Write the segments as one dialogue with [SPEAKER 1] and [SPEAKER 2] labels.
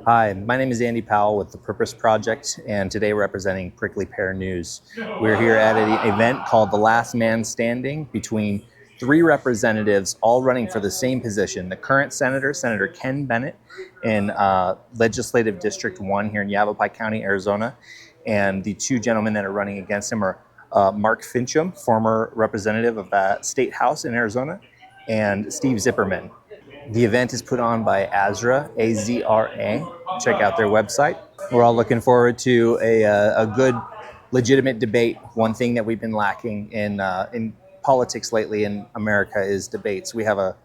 [SPEAKER 1] Hi, my name is Andy Powell with the Purpose Project, and today representing Prickly Pear News. We're here at an event called The Last Man Standing between three representatives all running for the same position. The current senator, Senator Ken Bennett, in Legislative District 1 here in Yavapai County, Arizona, and the two gentlemen that are running against him are Mark Fincham, former representative of the State House in Arizona, and Steve Zipperman. The event is put on by Azra, A-Z-R-A. Check out their website. We're all looking forward to a good, legitimate debate. One thing that we've been lacking in politics lately in America is debates. We have a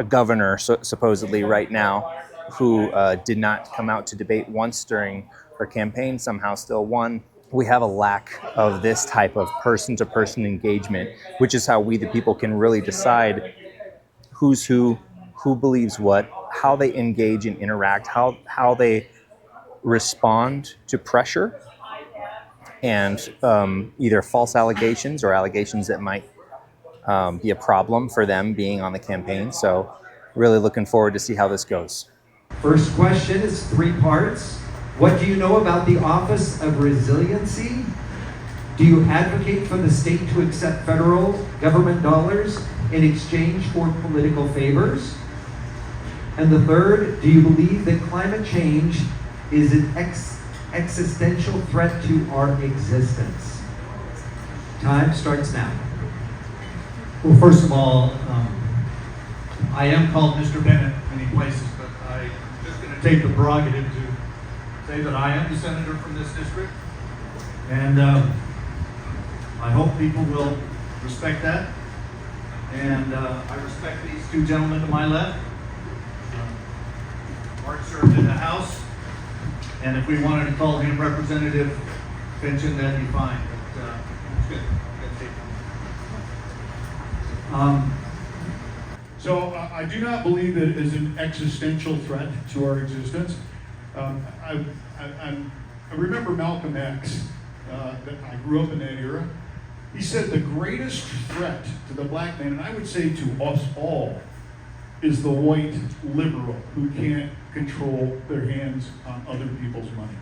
[SPEAKER 1] governor, supposedly right now, who did not come out to debate once during her campaign, somehow still won. We have a lack of this type of person-to-person engagement, which is how we, the people, can really decide who's who believes what, how they engage and interact, how they respond to pressure and either false allegations or allegations that might be a problem for them being on the campaign. So really looking forward to see how this goes.
[SPEAKER 2] First question is 3 parts. What do you know about the Office of Resiliency? Do you advocate for the state to accept federal government dollars in exchange for political favors? And the third, do you believe that climate change is an existential threat to our existence? Time starts now.
[SPEAKER 3] Well, first of all, I am called Mr. Bennett many places, but I'm just going to take the prerogative to say that I am the senator from this district. And I hope people will respect that. And I respect these two gentlemen to my left. Mark served in the House, and if we wanted to call him Representative Fincham, that'd be fine. But it's good.
[SPEAKER 4] So I do not believe that it is an existential threat to our existence. I remember Malcolm X. I grew up in that era. He said the greatest threat to the black man, and I would say to us all, is the white liberal who can't control their hands on other people's money.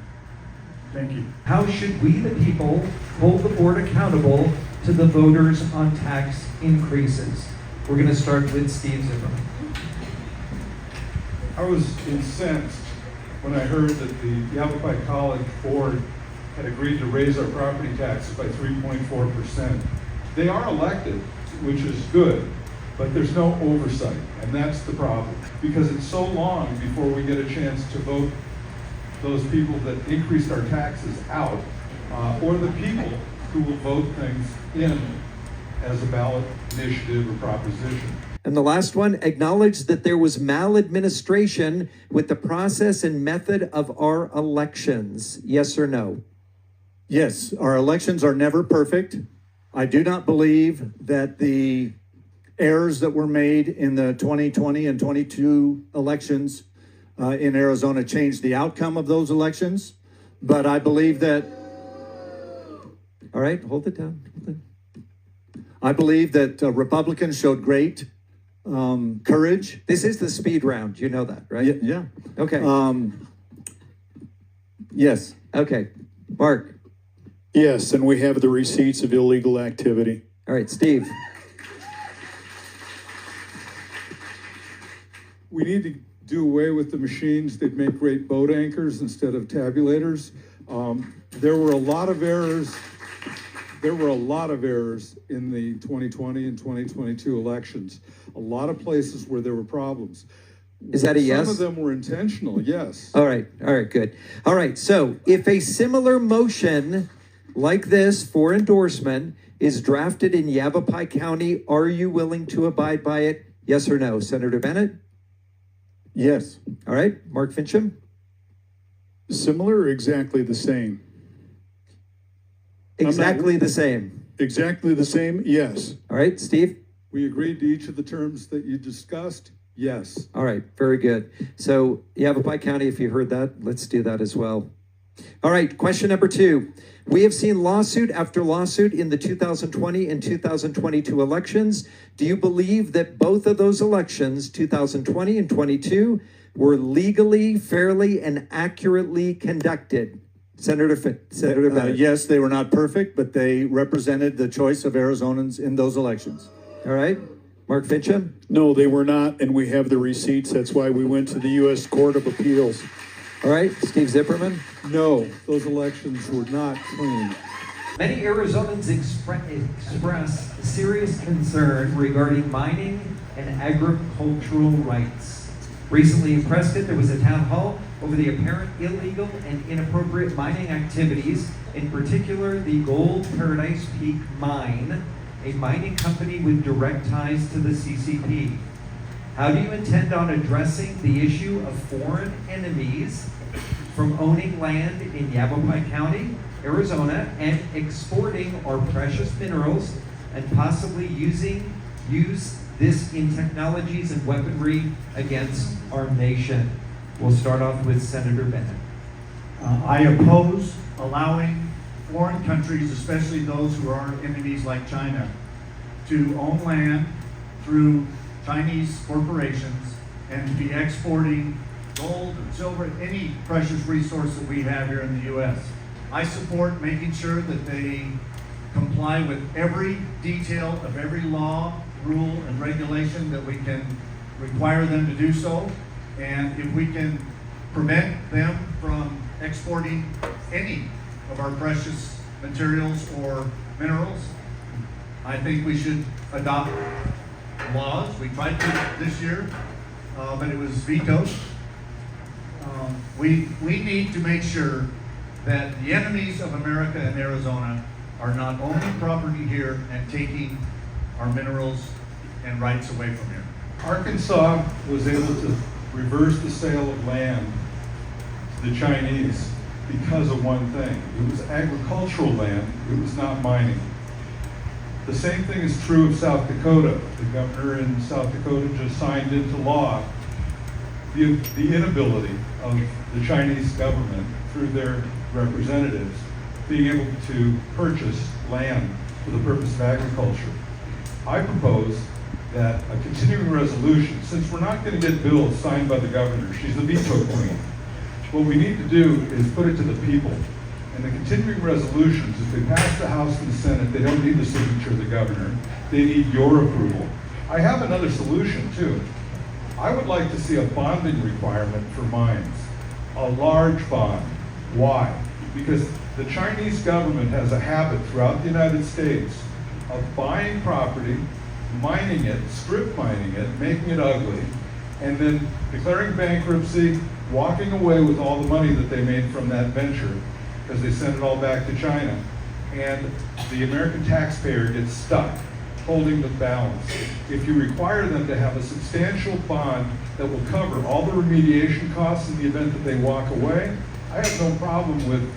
[SPEAKER 4] Thank you.
[SPEAKER 2] How should we, the people, hold the board accountable to the voters on tax increases? We're going to start with Steve Zipperman.
[SPEAKER 5] I was incensed when I heard that the Yavapai College board had agreed to raise our property taxes by 3.4%. They are elected, which is good, but there's no oversight, and that's the problem. Because it's so long before we get a chance to vote those people that increased our taxes out, or the people who will vote things in as a ballot initiative or proposition.
[SPEAKER 2] And the last one, acknowledge that there was maladministration with the process and method of our elections. Yes or no?
[SPEAKER 6] Yes, our elections are never perfect. I do not believe that the errors that were made in the 2020 and 22 elections in Arizona changed the outcome of those elections. But I believe that...
[SPEAKER 2] All right, hold it down.
[SPEAKER 6] I believe that Republicans showed great courage.
[SPEAKER 2] This is the speed round. You know that, right?
[SPEAKER 6] Yeah.
[SPEAKER 2] Okay.
[SPEAKER 6] Yes.
[SPEAKER 2] Okay. Mark.
[SPEAKER 7] Yes, and we have the receipts of illegal activity.
[SPEAKER 2] All right, Steve.
[SPEAKER 5] We need to do away with the machines that make great boat anchors instead of tabulators. There were a lot of errors. There were a lot of errors in the 2020 and 2022 elections. A lot of places where there were problems.
[SPEAKER 2] Is that a yes?
[SPEAKER 5] Some of them were intentional, yes.
[SPEAKER 2] All right, good. All right, so if a similar motion like this for endorsement is drafted in Yavapai County, are you willing to abide by it? Yes or no? Senator Bennett?
[SPEAKER 6] Yes.
[SPEAKER 2] All right, Mark Fincham?
[SPEAKER 7] Similar or exactly the same?
[SPEAKER 2] Exactly the same.
[SPEAKER 7] Exactly the same, yes.
[SPEAKER 2] All right, Steve?
[SPEAKER 5] We agreed to each of the terms that you discussed, yes.
[SPEAKER 2] All right, very good. So Yavapai County, if you heard that, let's do that as well. All right, question number 2. We have seen lawsuit after lawsuit in the 2020 and 2022 elections. Do you believe that both of those elections, 2020 and 22, were legally, fairly, and accurately conducted? Senator Bennett.
[SPEAKER 6] Yes, they were not perfect, but they represented the choice of Arizonans in those elections.
[SPEAKER 2] All right, Mark Fincham?
[SPEAKER 7] No, they were not, and we have the receipts. That's why we went to the U.S. Court of Appeals.
[SPEAKER 2] All right, Steve Zipperman?
[SPEAKER 8] No, those elections were not clean.
[SPEAKER 2] Many Arizonans express serious concern regarding mining and agricultural rights. Recently in Prescott, there was a town hall over the apparent illegal and inappropriate mining activities, in particular the Gold Paradise Peak Mine, a mining company with direct ties to the CCP. How do you intend on addressing the issue of foreign enemies from owning land in Yavapai County, Arizona, and exporting our precious minerals and possibly use this in technologies and weaponry against our nation? We'll start off with Senator Bennett.
[SPEAKER 3] I oppose allowing foreign countries, especially those who are enemies like China, to own land through Chinese corporations and to be exporting gold or silver, any precious resource that we have here in the U.S. I support making sure that they comply with every detail of every law, rule, and regulation that we can require them to do so. And if we can prevent them from exporting any of our precious materials or minerals, I think we should adopt laws. We tried to this year, but it was vetoed. We need to make sure that the enemies of America and Arizona are not owning property here and taking our minerals and rights away from here.
[SPEAKER 5] Arkansas was able to reverse the sale of land to the Chinese because of one thing. It was agricultural land, it was not mining. The same thing is true of South Dakota. The governor in South Dakota just signed into law the inability of the Chinese government, through their representatives, being able to purchase land for the purpose of agriculture. I propose that a continuing resolution, since we're not going to get bills signed by the governor, she's the veto queen, what we need to do is put it to the people. And the continuing resolutions, if they pass the House and the Senate, they don't need the signature of the governor. They need your approval. I have another solution too. I would like to see a bonding requirement for mines, a large bond. Why? Because the Chinese government has a habit throughout the United States of buying property, mining it, strip mining it, making it ugly, and then declaring bankruptcy, walking away with all the money that they made from that venture, because they sent it all back to China. And the American taxpayer gets stuck holding the balance. If you require them to have a substantial bond that will cover all the remediation costs in the event that they walk away, I have no problem with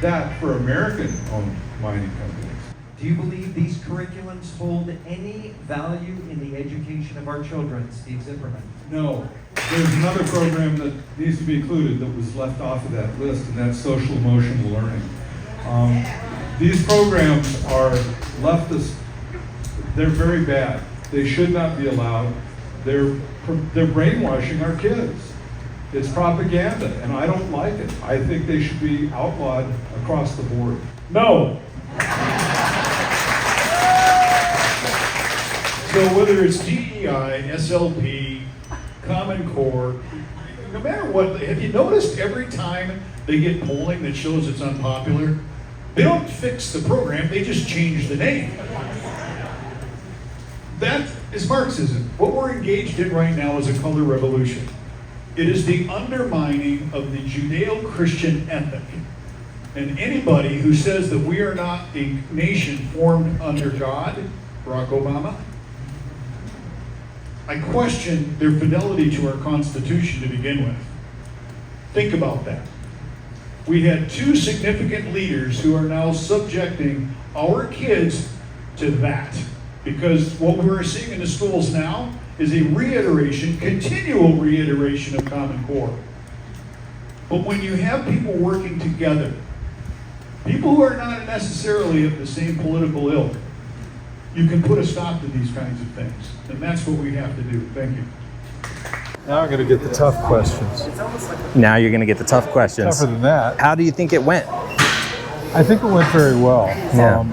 [SPEAKER 5] that for American-owned mining companies.
[SPEAKER 2] Do you believe these curriculums hold any value in the education of our children, Steve Zipperman?
[SPEAKER 5] No. There's another program that needs to be included that was left off of that list, and that's social emotional learning. These programs are leftist. They're very bad. They should not be allowed. They're brainwashing our kids. It's propaganda, and I don't like it. I think they should be outlawed across the board.
[SPEAKER 7] No. So whether it's DEI, SLP, Common Core, no matter what, have you noticed every time they get polling that shows it's unpopular, they don't fix the program, they just change the name. That is Marxism. What we're engaged in right now is a color revolution. It is the undermining of the Judeo-Christian ethic. And anybody who says that we are not a nation formed under God, Barack Obama, I question their fidelity to our Constitution to begin with. Think about that. We had two significant leaders who are now subjecting our kids to that. Because what we're seeing in the schools now is a reiteration, continual reiteration of Common Core. But when you have people working together, people who are not necessarily of the same political ilk, you can put a stop to these kinds of things. And that's what we have to do. Thank you.
[SPEAKER 8] Now I'm going to get the tough questions.
[SPEAKER 1] Now you're going to get the tough questions.
[SPEAKER 8] Tougher than that.
[SPEAKER 1] How do you think it went?
[SPEAKER 8] I think it went very well.
[SPEAKER 1] Yeah.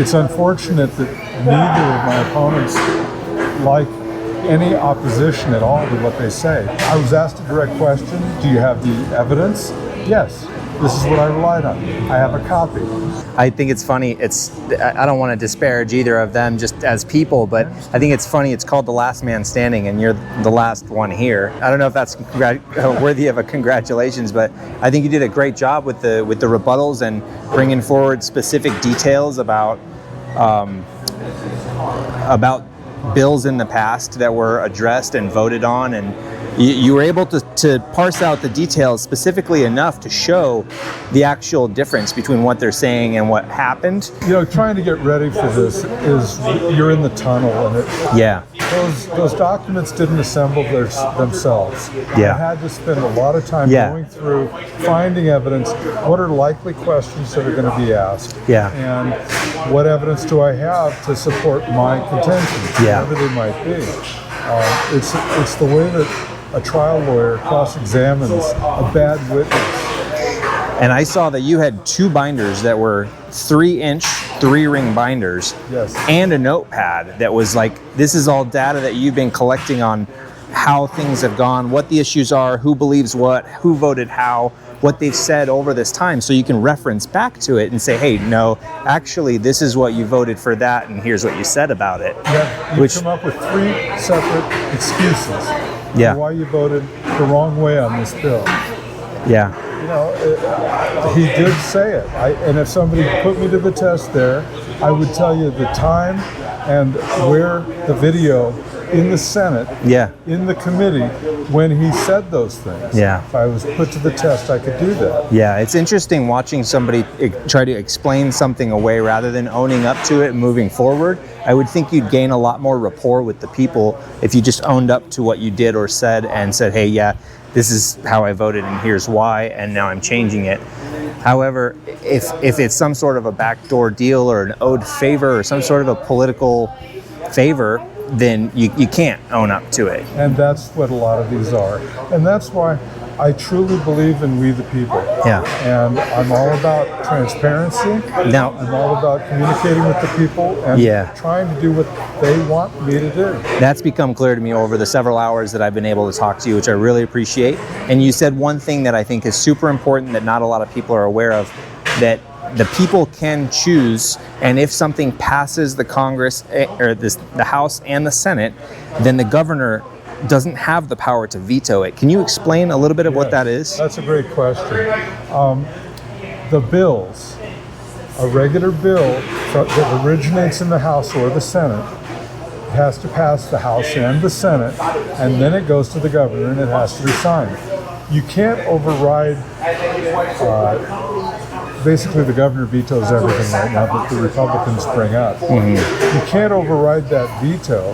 [SPEAKER 8] It's unfortunate that neither of my opponents like any opposition at all to what they say. I was asked a direct question, do you have the evidence? Yes. This is what I relied on. I have a copy.
[SPEAKER 1] I think it's funny. I don't want to disparage either of them just as people, but I think it's funny. It's called The Last Man Standing, and you're the last one here. I don't know if that's worthy of a congratulations, but I think you did a great job with the rebuttals and bringing forward specific details about bills in the past that were addressed and voted on, and you were able to parse out the details specifically enough to show the actual difference between what they're saying and what happened.
[SPEAKER 8] You know, trying to get ready for this is, you're in the tunnel, and
[SPEAKER 1] Yeah.
[SPEAKER 8] those documents didn't assemble themselves.
[SPEAKER 1] Yeah.
[SPEAKER 8] I had to spend a lot of time
[SPEAKER 1] Yeah.
[SPEAKER 8] going through, finding evidence. What are likely questions that are going to be asked?
[SPEAKER 1] Yeah.
[SPEAKER 8] And what evidence do I have to support my contentions,
[SPEAKER 1] Yeah.
[SPEAKER 8] whatever they might be? It's the way that a trial lawyer cross-examines a bad witness.
[SPEAKER 1] And I saw that you had 2 binders that were 3-inch, 3-ring binders.
[SPEAKER 8] Yes.
[SPEAKER 1] And a notepad that was like, this is all data that you've been collecting on how things have gone, what the issues are, who believes what, who voted how, what they've said over this time, so you can reference back to it and say, hey, no, actually, this is what you voted for that, and here's what you said about it.
[SPEAKER 8] Yeah, you come up with 3 separate excuses
[SPEAKER 1] Yeah.
[SPEAKER 8] for why you voted the wrong way on this bill.
[SPEAKER 1] Yeah.
[SPEAKER 8] You know, he did say it. And if somebody put me to the test there, I would tell you the time and where the video in the Senate,
[SPEAKER 1] Yeah.
[SPEAKER 8] in the committee, when he said those things.
[SPEAKER 1] Yeah.
[SPEAKER 8] If I was put to the test, I could do that.
[SPEAKER 1] Yeah, it's interesting watching somebody try to explain something away rather than owning up to it and moving forward. I would think you'd gain a lot more rapport with the people if you just owned up to what you did or said and said, hey, yeah, this is how I voted and here's why, and now I'm changing it. However, if it's some sort of a backdoor deal or an owed favor or some sort of a political favor, then you can't own up to it.
[SPEAKER 8] And that's what a lot of these are. And that's why I truly believe in we the people.
[SPEAKER 1] Yeah.
[SPEAKER 8] And I'm all about transparency.
[SPEAKER 1] Now,
[SPEAKER 8] I'm all about communicating with the people and
[SPEAKER 1] Yeah.
[SPEAKER 8] trying to do what they want me to do.
[SPEAKER 1] that's become clear to me over the several hours that I've been able to talk to you, which I really appreciate. And you said one thing that I think is super important that not a lot of people are aware of, that the people can choose, and if something passes the Congress or the House and the Senate, then the governor doesn't have the power to veto it. Can you explain a little bit of what
[SPEAKER 8] Yes,
[SPEAKER 1] that is?
[SPEAKER 8] That's a great question. The bills, a regular bill that originates in the House or the Senate, has to pass the House and the Senate, and then it goes to the governor and it has to be signed. You can't override, basically the governor vetoes everything right now that the Republicans bring up. You can't override that veto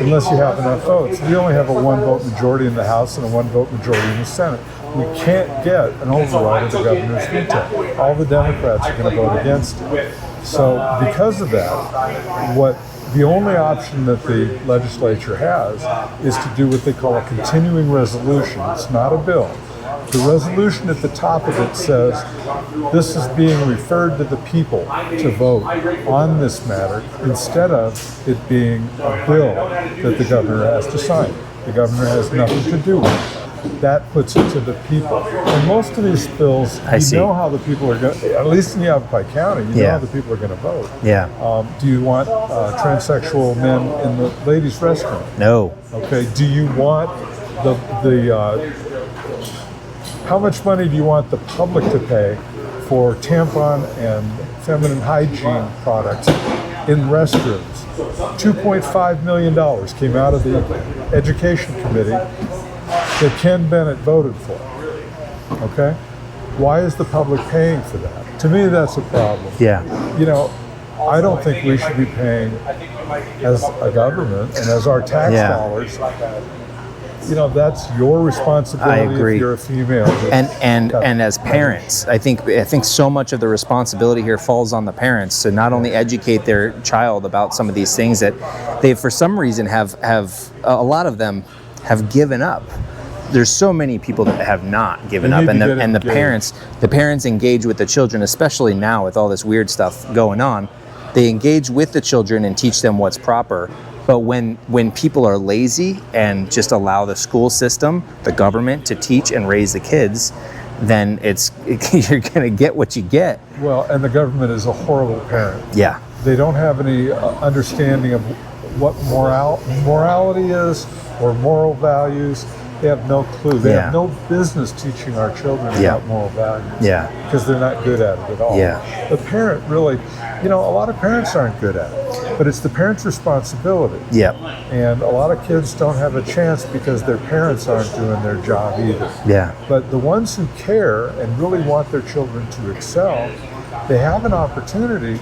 [SPEAKER 8] unless you have enough votes. We only have a 1-vote majority in the House and a 1-vote majority in the Senate. We can't get an override of the governor's veto. All the Democrats are going to vote against it. So because of that, the only option that the legislature has is to do what they call a continuing resolution. It's not a bill. The resolution at the top of it says, this is being referred to the people to vote on this matter, instead of it being a bill that the governor has to sign. The governor has nothing to do with it. That puts it to the people. And most of these bills, you know how the people are going to, at least in Yavapai County, you know how the people are going to vote.
[SPEAKER 1] Yeah.
[SPEAKER 8] Do you want transsexual men in the ladies' restroom?
[SPEAKER 1] No.
[SPEAKER 8] Okay. Do you want how much money do you want the public to pay for tampon and feminine hygiene products in restrooms? $2.5 million came out of the Education Committee that Ken Bennett voted for. Okay? Why is the public paying for that? To me, that's a problem.
[SPEAKER 1] Yeah.
[SPEAKER 8] You know, I don't think we should be paying as a government and as our tax dollars that's your responsibility.
[SPEAKER 1] I agree.
[SPEAKER 8] If you're a female.
[SPEAKER 1] And as parents, I think so much of the responsibility here falls on the parents to not only educate their child about some of these things that they, for some reason, have a lot of them have given up. There's so many people that have not given up, and the parents engage with the children, especially now with all this weird stuff going on. They engage with the children and teach them what's proper. But when people are lazy and just allow the school system, the government, to teach and raise the kids, then you're going to get what you get.
[SPEAKER 8] Well, and the government is a horrible parent.
[SPEAKER 1] Yeah.
[SPEAKER 8] They don't have any understanding of what morality is or moral values. They have no clue. They have no business teaching our children about moral values.
[SPEAKER 1] Yeah.
[SPEAKER 8] Because they're not good at it at all.
[SPEAKER 1] Yeah.
[SPEAKER 8] The parent really, a lot of parents aren't good at it, but it's the parent's responsibility.
[SPEAKER 1] Yeah.
[SPEAKER 8] And a lot of kids don't have a chance because their parents aren't doing their job either.
[SPEAKER 1] Yeah.
[SPEAKER 8] But the ones who care and really want their children to excel, they have an opportunity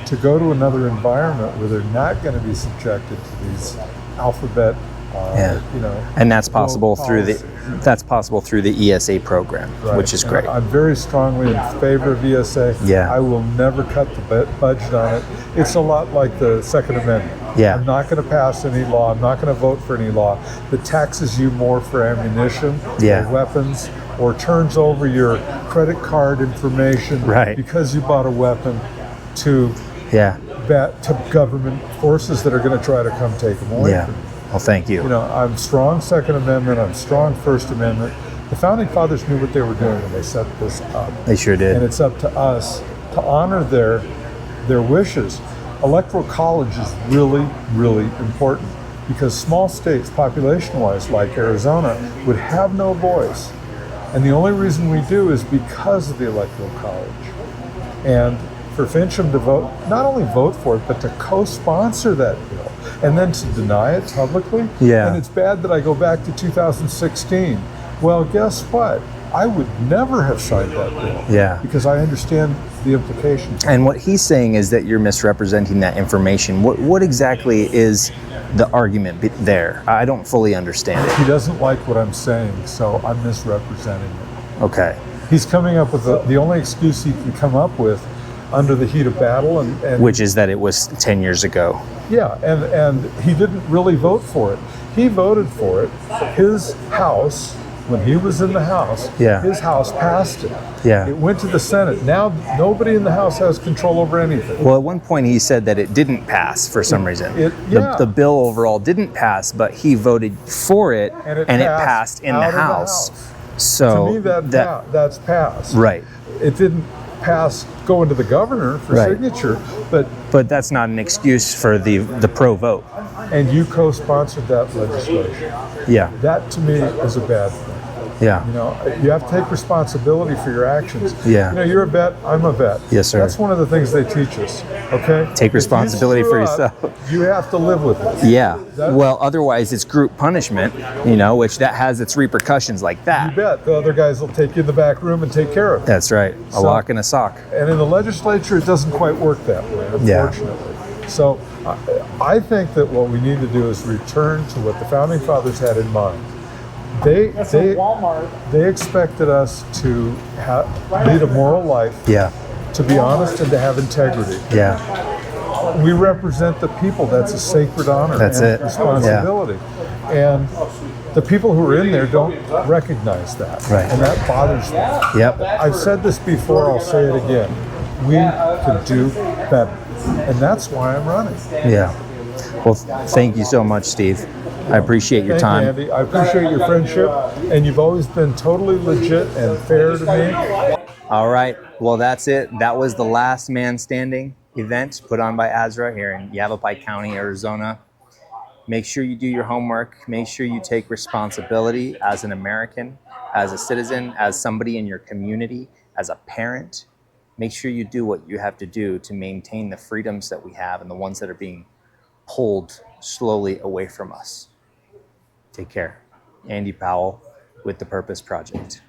[SPEAKER 8] to go to another environment where they're not going to be subjected to these alphabet,
[SPEAKER 1] and that's possible through the ESA program,
[SPEAKER 8] right,
[SPEAKER 1] which is great.
[SPEAKER 8] I'm very strongly in favor of ESA.
[SPEAKER 1] Yeah.
[SPEAKER 8] I will never cut the budget on it. It's a lot like the Second Amendment.
[SPEAKER 1] Yeah.
[SPEAKER 8] I'm not going to pass any law. I'm not going to vote for any law that taxes you more for ammunition or weapons, or turns over your credit card information because you bought a weapon to government forces that are going to try to come take them away from you.
[SPEAKER 1] Well, thank you.
[SPEAKER 8] I'm strong Second Amendment. I'm strong First Amendment. The Founding Fathers knew what they were doing when they set this up.
[SPEAKER 1] They sure did.
[SPEAKER 8] And it's up to us to honor their wishes. Electoral college is really, really important because small states, population-wise, like Arizona, would have no voice. And the only reason we do is because of the Electoral College. And for Fincham to vote, not only vote for it, but to co-sponsor that bill, and then to deny it publicly.
[SPEAKER 1] Yeah.
[SPEAKER 8] And it's bad that I go back to 2016. Well, guess what? I would never have signed that bill.
[SPEAKER 1] Yeah.
[SPEAKER 8] Because I understand the implications.
[SPEAKER 1] And what he's saying is that you're misrepresenting that information. What exactly is the argument there? I don't fully understand it.
[SPEAKER 8] He doesn't like what I'm saying, so I'm misrepresenting it.
[SPEAKER 1] Okay.
[SPEAKER 8] He's coming up with the only excuse he can come up with under the heat of battle, and
[SPEAKER 1] which is that it was 10 years ago.
[SPEAKER 8] Yeah, and he didn't really vote for it. He voted for it. His house, when he was in the House, his house passed it.
[SPEAKER 1] Yeah.
[SPEAKER 8] It went to the Senate. Now nobody in the House has control over anything.
[SPEAKER 1] Well, at one point he said that it didn't pass for some reason. The bill overall didn't pass, but he voted for it, and it passed in the House. So
[SPEAKER 8] to me, that's passed.
[SPEAKER 1] Right.
[SPEAKER 8] It didn't pass going to the governor for signature,
[SPEAKER 1] but that's not an excuse for the pro vote.
[SPEAKER 8] And you co-sponsored that legislation.
[SPEAKER 1] Yeah.
[SPEAKER 8] That to me is a bad thing.
[SPEAKER 1] Yeah.
[SPEAKER 8] You have to take responsibility for your actions.
[SPEAKER 1] Yeah.
[SPEAKER 8] You're a vet, I'm a vet.
[SPEAKER 1] Yes, sir.
[SPEAKER 8] That's one of the things they teach us. Okay?
[SPEAKER 1] Take responsibility for yourself.
[SPEAKER 8] You have to live with it.
[SPEAKER 1] Yeah. Well, otherwise it's group punishment, which that has its repercussions like that.
[SPEAKER 8] You bet. The other guys will take you in the back room and take care of it.
[SPEAKER 1] That's right. A lock and a sock.
[SPEAKER 8] And in the legislature, it doesn't quite work that way, unfortunately. Yeah. So I think that what we need to do is return to what the Founding Fathers had in mind. They expected us to lead a moral life, to be honest, and to have integrity.
[SPEAKER 1] Yeah.
[SPEAKER 8] We represent the people. That's a sacred honor and responsibility. Yeah. And the people who are in there don't recognize that.
[SPEAKER 1] Right.
[SPEAKER 8] And that bothers me.
[SPEAKER 1] Yep.
[SPEAKER 8] I've said this before, I'll say it again. We could do better. And that's why I'm running.
[SPEAKER 1] Yeah. Well, thank you so much, Steve. I appreciate your time.
[SPEAKER 8] Thank you, Andy. I appreciate your friendship, and you've always been totally legit and fair to me.
[SPEAKER 1] All right. Well, that's it. That was the Last Man Standing event put on by ASRA here in Yavapai County, Arizona. Make sure you do your homework. Make sure you take responsibility as an American, as a citizen, as somebody in your community, as a parent. Make sure you do what you have to do to maintain the freedoms that we have and the ones that are being pulled slowly away from us. Take care. Andy Powell with The Purpose Project.